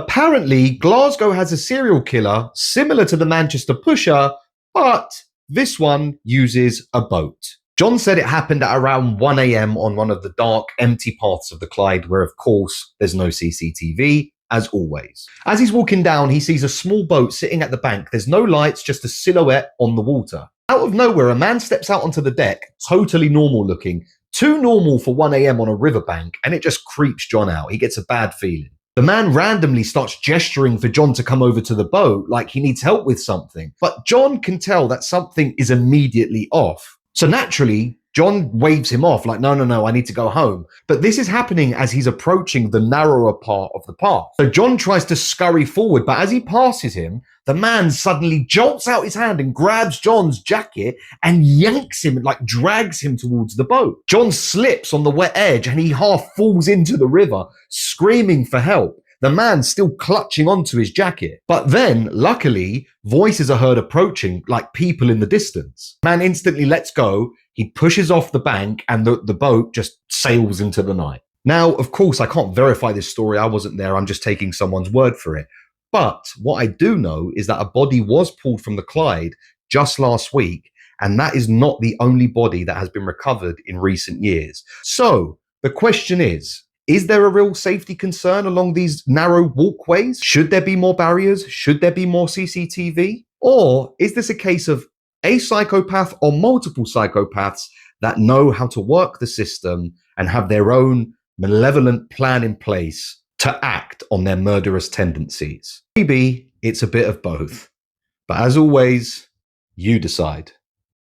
Apparently, Glasgow has a serial killer similar to the Manchester Pusher, but this one uses a boat. John said it happened at around 1 a.m. on one of the dark, empty paths of the Clyde, where of course there's no CCTV, as always. As he's walking down, he sees a small boat sitting at the bank. There's no lights, just a silhouette on the water. Out of nowhere, a man steps out onto the deck, totally normal looking, too normal for 1 a.m. on a riverbank, and it just creeps John out. He gets a bad feeling. The man randomly starts gesturing for John to come over to the boat like he needs help with something. But John can tell that something is immediately off. So naturally, John waves him off like, no, I need to go home. But this is happening as he's approaching the narrower part of the path. So John tries to scurry forward, but as he passes him, the man suddenly jolts out his hand and grabs John's jacket and yanks him and like drags him towards the boat. John slips on the wet edge and he half falls into the river, screaming for help. The man still clutching onto his jacket. But then, luckily, voices are heard approaching, like people in the distance. Man instantly lets go, he pushes off the bank, and the boat just sails into the night. Now, of course, I can't verify this story. I wasn't there. I'm just taking someone's word for it. But what I do know is that a body was pulled from the Clyde just last week, and that is not the only body that has been recovered in recent years. So, the question is there a real safety concern along these narrow walkways? Should there be more barriers? Should there be more CCTV? Or is this a case of a psychopath or multiple psychopaths that know how to work the system and have their own malevolent plan in place to act on their murderous tendencies? Maybe it's a bit of both. But as always, you decide.